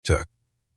took.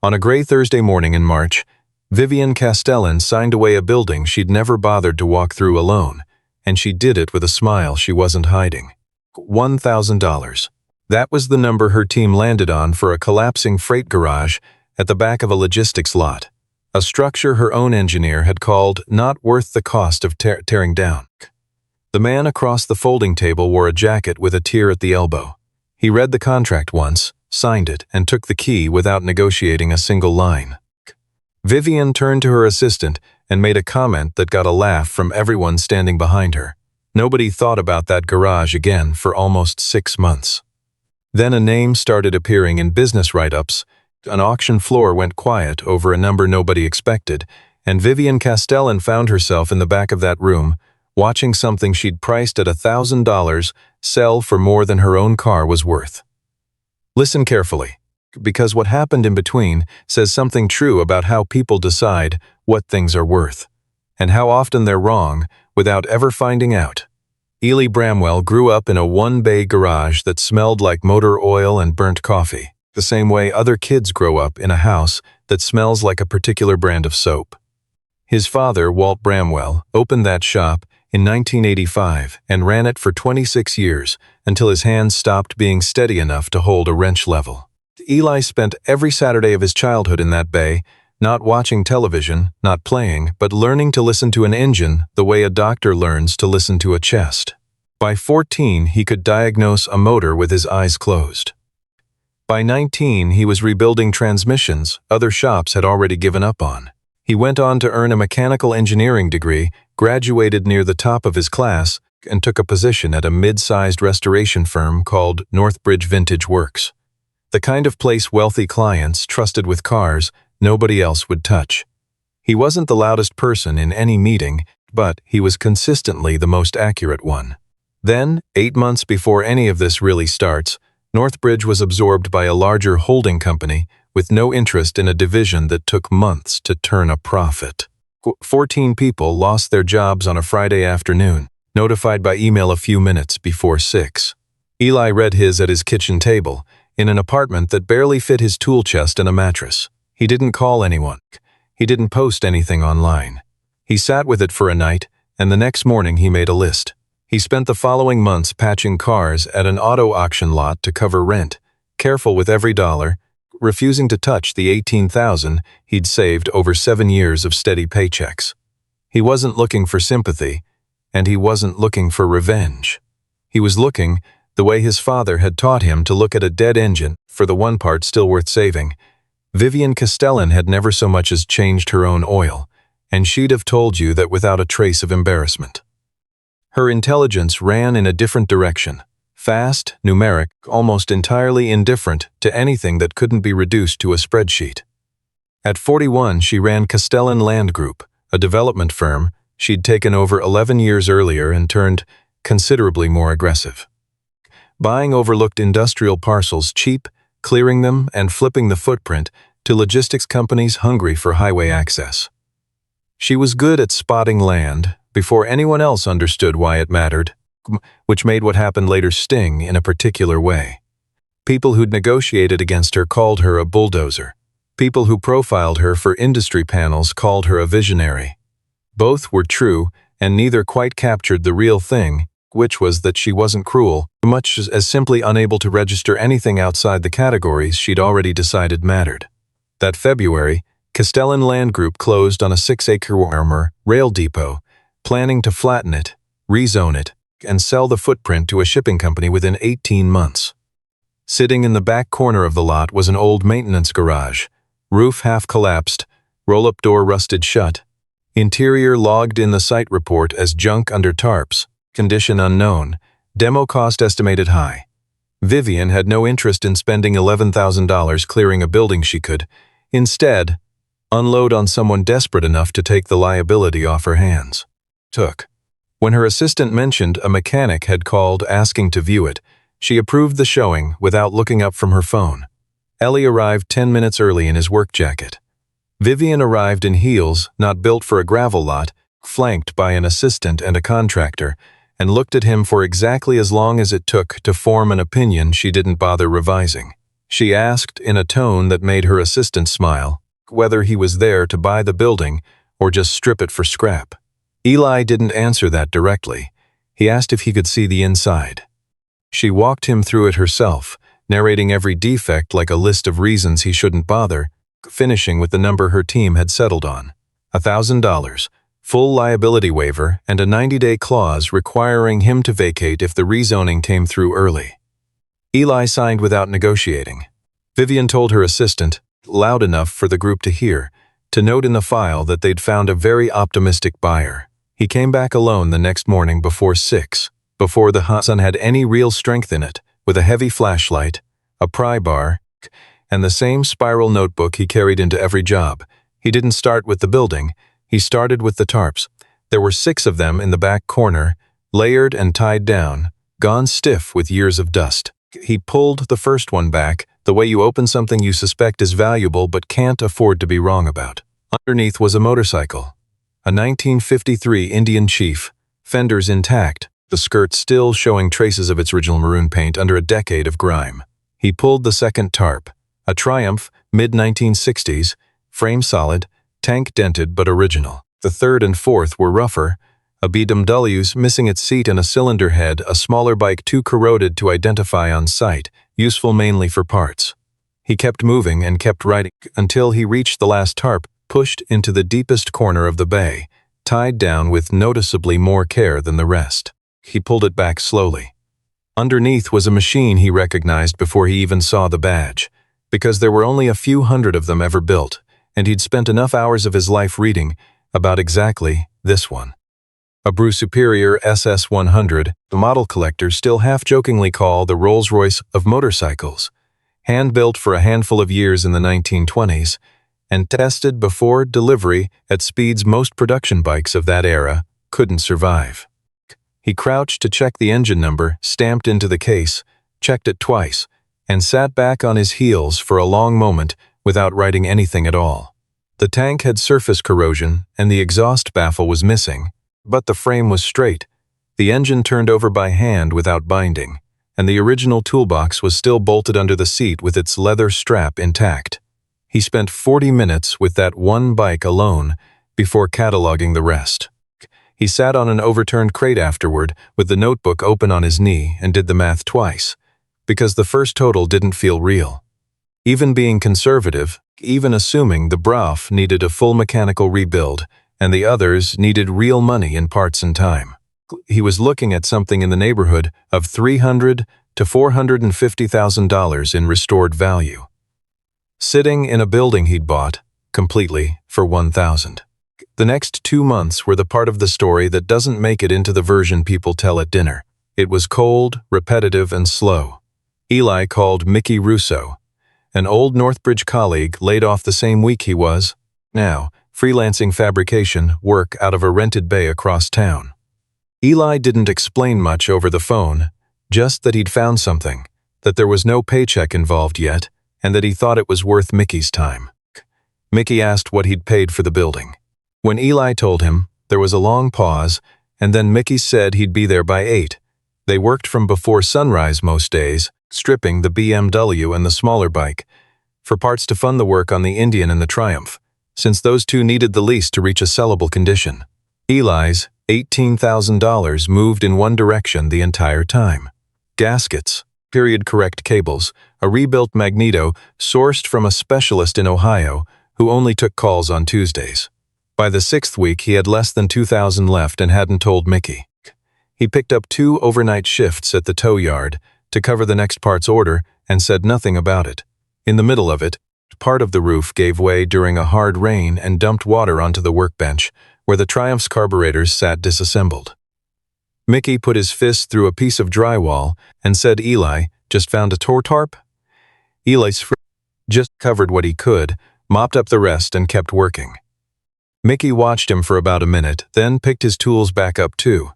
On a gray Thursday morning in March, Vivian Castellan signed away a building she'd never bothered to walk through alone, and she did it with a smile she wasn't hiding. $1,000. That was the number her team landed on for a collapsing freight garage at the back of a logistics lot, a structure her own engineer had called not worth the cost of tearing down. The man across the folding table wore a jacket with a tear at the elbow. He read the contract once, signed it, and took the key without negotiating a single line. Vivian turned to her assistant and made a comment that got a laugh from everyone standing behind her. Nobody thought about that garage again for almost 6 months. Then a name started appearing in business write-ups, an auction floor went quiet over a number nobody expected, and Vivian Castellan found herself in the back of that room, watching something she'd priced at $1,000 sell for more than her own car was worth. Listen carefully, because what happened in between says something true about how people decide what things are worth, and how often they're wrong without ever finding out. Ely Bramwell grew up in a one-bay garage that smelled like motor oil and burnt coffee, the same way other kids grow up in a house that smells like a particular brand of soap. His father, Walt Bramwell, opened that shop in 1985 and ran it for 26 years until his hands stopped being steady enough to hold a wrench level. Eli spent every Saturday of his childhood in that bay, not watching television, not playing, but learning to listen to an engine the way a doctor learns to listen to a chest. By 14, he could diagnose a motor with his eyes closed. By 19, he was rebuilding transmissions other shops had already given up on. He went on to earn a mechanical engineering degree, graduated near the top of his class, and took a position at a mid-sized restoration firm called Northbridge Vintage Works. The kind of place wealthy clients trusted with cars nobody else would touch. He wasn't the loudest person in any meeting, but he was consistently the most accurate one. Then, 8 months before any of this really starts, Northbridge was absorbed by a larger holding company with no interest in a division that took months to turn a profit. 14 people lost their jobs on a Friday afternoon, notified by email a few minutes before 6. Eli read his at his kitchen table, in an apartment that barely fit his tool chest and a mattress. He didn't call anyone. He didn't post anything online. He sat with it for a night, and the next morning he made a list. He spent the following months patching cars at an auto auction lot to cover rent, careful with every dollar, refusing to touch the $18,000 he'd saved over 7 years of steady paychecks. He wasn't looking for sympathy, and he wasn't looking for revenge. He was looking, the way his father had taught him to look at a dead engine, for the one part still worth saving. Vivian Castellan had never so much as changed her own oil, and she'd have told you that without a trace of embarrassment. Her intelligence ran in a different direction, fast, numeric, almost entirely indifferent to anything that couldn't be reduced to a spreadsheet. At 41, she ran Castellan Land Group, a development firm she'd taken over 11 years earlier and turned considerably more aggressive. Buying overlooked industrial parcels cheap, clearing them and flipping the footprint to logistics companies hungry for highway access. She was good at spotting land before anyone else understood why it mattered, which made what happened later sting in a particular way. People who'd negotiated against her called her a bulldozer. People who profiled her for industry panels called her a visionary. Both were true, and neither quite captured the real thing, which was that she wasn't cruel, much as simply unable to register anything outside the categories she'd already decided mattered. That February, Castellan Land Group closed on a 6-acre rail depot, planning to flatten it, rezone it, and sell the footprint to a shipping company within 18 months. Sitting in the back corner of the lot was an old maintenance garage, roof half collapsed, roll-up door rusted shut, interior logged in the site report as junk under tarps, condition unknown, demo cost estimated high. Vivian had no interest in spending $11,000 clearing a building she could, instead, unload on someone desperate enough to take the liability off her hands. When her assistant mentioned a mechanic had called asking to view it, she approved the showing without looking up from her phone. Ellie arrived 10 minutes early in his work jacket. Vivian arrived in heels, not built for a gravel lot, flanked by an assistant and a contractor, and looked at him for exactly as long as it took to form an opinion she didn't bother revising. She asked in a tone that made her assistant smile, whether he was there to buy the building or just strip it for scrap. Eli didn't answer that directly. He asked if he could see the inside. She walked him through it herself, narrating every defect like a list of reasons he shouldn't bother, finishing with the number her team had settled on. $1,000, full liability waiver, and a 90-day clause requiring him to vacate if the rezoning came through early. Eli signed without negotiating. Vivian told her assistant, loud enough for the group to hear, to note in the file that they'd found a very optimistic buyer. He came back alone the next morning before 6, before the hot sun had any real strength in it, with a heavy flashlight, a pry bar, and the same spiral notebook he carried into every job. He didn't start with the building, he started with the tarps. There were 6 of them in the back corner, layered and tied down, gone stiff with years of dust. He pulled the first one back, the way you open something you suspect is valuable but can't afford to be wrong about. Underneath was a motorcycle. A 1953 Indian Chief, fenders intact, the skirt still showing traces of its original maroon paint under a decade of grime. He pulled the second tarp, a Triumph, mid-1960s, frame solid, tank dented but original. The third and fourth were rougher, a BMW's missing its seat and a cylinder head, a smaller bike too corroded to identify on sight, useful mainly for parts. He kept moving and kept riding until he reached the last tarp, pushed into the deepest corner of the bay, tied down with noticeably more care than the rest. He pulled it back slowly. Underneath was a machine he recognized before he even saw the badge, because there were only a few hundred of them ever built, and he'd spent enough hours of his life reading about exactly this one. A Brew Superior SS100, the model collectors still half-jokingly call the Rolls-Royce of motorcycles, hand-built for a handful of years in the 1920s, and tested before delivery at speeds most production bikes of that era couldn't survive. He crouched to check the engine number stamped into the case, checked it twice, and sat back on his heels for a long moment without writing anything at all. The tank had surface corrosion and the exhaust baffle was missing, but the frame was straight. The engine turned over by hand without binding, and the original toolbox was still bolted under the seat with its leather strap intact. He spent 40 minutes with that one bike alone before cataloging the rest. He sat on an overturned crate afterward with the notebook open on his knee and did the math twice, because the first total didn't feel real. Even being conservative, even assuming the Brauf needed a full mechanical rebuild and the others needed real money in parts and time, he was looking at something in the neighborhood of $300,000 to $450,000 in restored value. Sitting in a building he'd bought, completely, for $1,000. The next 2 months were the part of the story that doesn't make it into the version people tell at dinner. It was cold, repetitive, and slow. Eli called Mickey Russo, an old Northbridge colleague laid off the same week he was, now, freelancing fabrication work out of a rented bay across town. Eli didn't explain much over the phone, just that he'd found something, that there was no paycheck involved yet, and that he thought it was worth Mickey's time. Mickey asked what he'd paid for the building. When Eli told him, there was a long pause, and then Mickey said he'd be there by 8. They worked from before sunrise most days, stripping the BMW and the smaller bike, for parts to fund the work on the Indian and the Triumph, since those two needed the lease to reach a sellable condition. Eli's $18,000 moved in one direction the entire time. Gaskets, period-correct cables, a rebuilt magneto sourced from a specialist in Ohio who only took calls on Tuesdays. By the 6th week, he had less than $2,000 left and hadn't told Mickey. He picked up 2 overnight shifts at the tow yard to cover the next part's order and said nothing about it. In the middle of it, part of the roof gave way during a hard rain and dumped water onto the workbench, where the Triumph's carburetors sat disassembled. Mickey put his fist through a piece of drywall and said, "Eli, just found a tarp?" Eli's just covered what he could, mopped up the rest, and kept working. Mickey watched him for about a minute, then picked his tools back up too.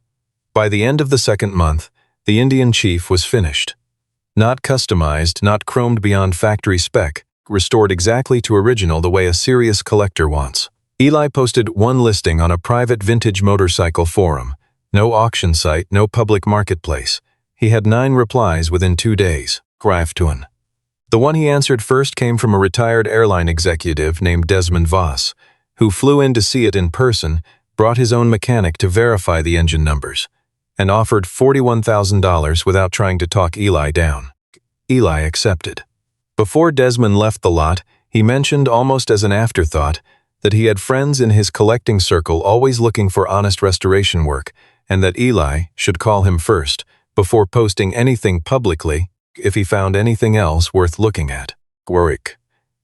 By the end of the 2nd month, the Indian Chief was finished. Not customized, not chromed beyond factory spec, restored exactly to original the way a serious collector wants. Eli posted one listing on a private vintage motorcycle forum. No auction site, no public marketplace. He had 9 replies within 2 days. Graftuan. The one he answered first came from a retired airline executive named Desmond Voss, who flew in to see it in person, brought his own mechanic to verify the engine numbers, and offered $41,000 without trying to talk Eli down. Eli accepted. Before Desmond left the lot, he mentioned almost as an afterthought that he had friends in his collecting circle always looking for honest restoration work, and that Eli should call him first, before posting anything publicly, if he found anything else worth looking at. Warwick.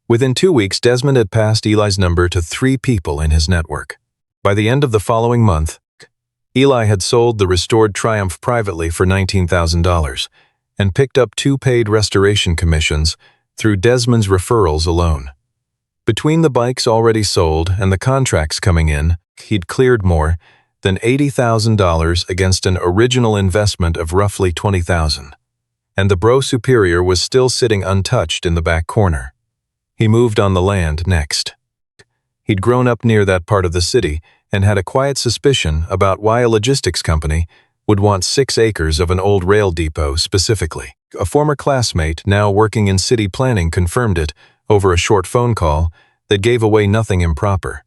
Within 2 weeks, Desmond had passed Eli's number to 3 people in his network. By the end of the following month, Eli had sold the restored Triumph privately for $19,000 and picked up 2 paid restoration commissions through Desmond's referrals alone. Between the bikes already sold and the contracts coming in, he'd cleared more than $80,000 against an original investment of roughly $20,000. And the Bro Superior was still sitting untouched in the back corner. He moved on the land next. He'd grown up near that part of the city and had a quiet suspicion about why a logistics company would want 6 acres of an old rail depot specifically. A former classmate now working in city planning confirmed it over a short phone call that gave away nothing improper.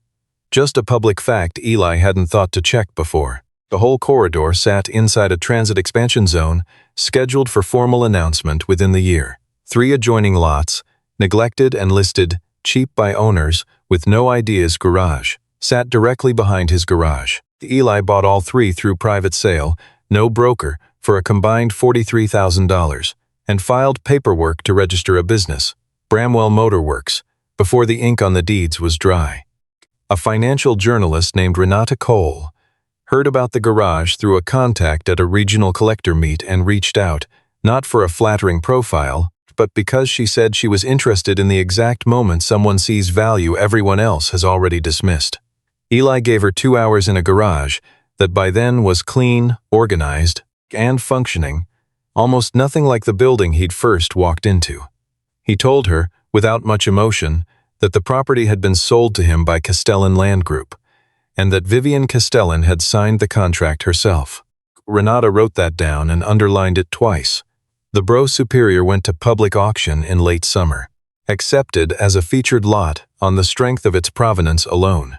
Just a public fact Eli hadn't thought to check before. The whole corridor sat inside a transit expansion zone scheduled for formal announcement within the year. 3 adjoining lots, neglected and listed cheap by owners with no ideas garage, sat directly behind his garage. Eli bought all 3 through private sale, no broker, for a combined $43,000, and filed paperwork to register a business, Bramwell Motor Works, before the ink on the deeds was dry. A financial journalist named Renata Cole heard about the garage through a contact at a regional collector meet and reached out, not for a flattering profile, but because she said she was interested in the exact moment someone sees value everyone else has already dismissed. Eli gave her 2 hours in a garage that by then was clean, organized, and functioning, almost nothing like the building he'd first walked into. He told her, without much emotion, that the property had been sold to him by Castellan Land Group, and that Vivian Castellan had signed the contract herself. Renata wrote that down and underlined it twice. The Bro Superior went to public auction in late summer, accepted as a featured lot on the strength of its provenance alone.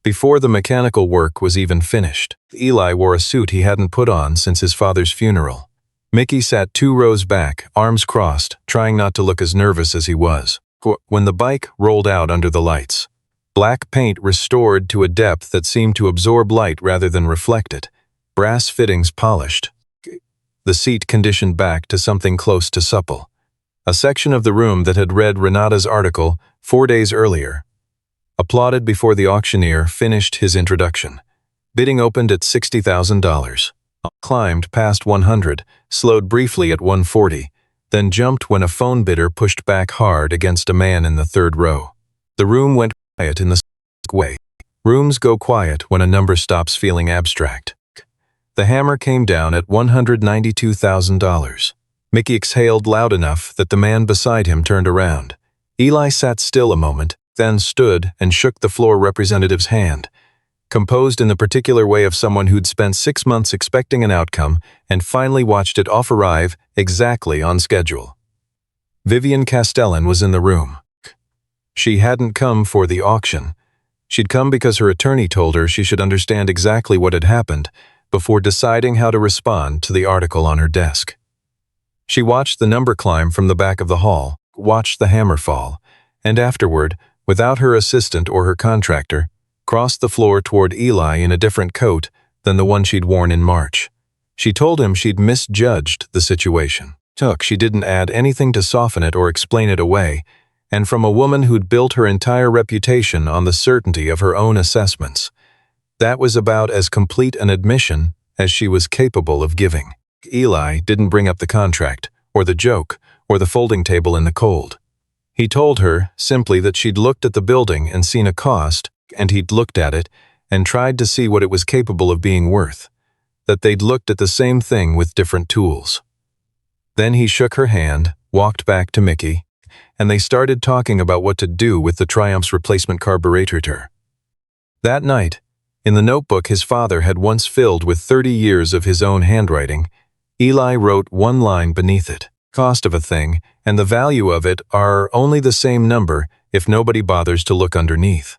Before the mechanical work was even finished, Eli wore a suit he hadn't put on since his father's funeral. Mickey sat 2 rows back, arms crossed, trying not to look as nervous as he was. When the bike rolled out under the lights, black paint restored to a depth that seemed to absorb light rather than reflect it, brass fittings polished, the seat conditioned back to something close to supple. A section of the room that had read Renata's article 4 days earlier applauded before the auctioneer finished his introduction. Bidding opened at $60,000. Climbed past 100, slowed briefly at 140, then jumped when a phone bidder pushed back hard against a man in the 3rd row. The room went quiet in the way. Rooms go quiet when a number stops feeling abstract. The hammer came down at $192,000. Mickey exhaled loud enough that the man beside him turned around. Eli sat still a moment, then stood and shook the floor representative's hand, composed in the particular way of someone who'd spent 6 months expecting an outcome and finally watched it arrive exactly on schedule. Vivian Castellan was in the room. She hadn't come for the auction. She'd come because her attorney told her she should understand exactly what had happened before deciding how to respond to the article on her desk. She watched the number climb from the back of the hall, watched the hammer fall, and afterward, without her assistant or her contractor, crossed the floor toward Eli in a different coat than the one she'd worn in March. She told him she'd misjudged the situation. She didn't add anything to soften it or explain it away, and from a woman who'd built her entire reputation on the certainty of her own assessments. That was about as complete an admission as she was capable of giving. Eli didn't bring up the contract, or the joke, or the folding table in the cold. He told her simply that she'd looked at the building and seen a cost, and he'd looked at it and tried to see what it was capable of being worth, that they'd looked at the same thing with different tools. Then he shook her hand, walked back to Mickey, and they started talking about what to do with the Triumph's replacement carburetor. That night, in the notebook his father had once filled with 30 years of his own handwriting, Eli wrote one line beneath it. cost of a thing and the value of it are only the same number if nobody bothers to look underneath.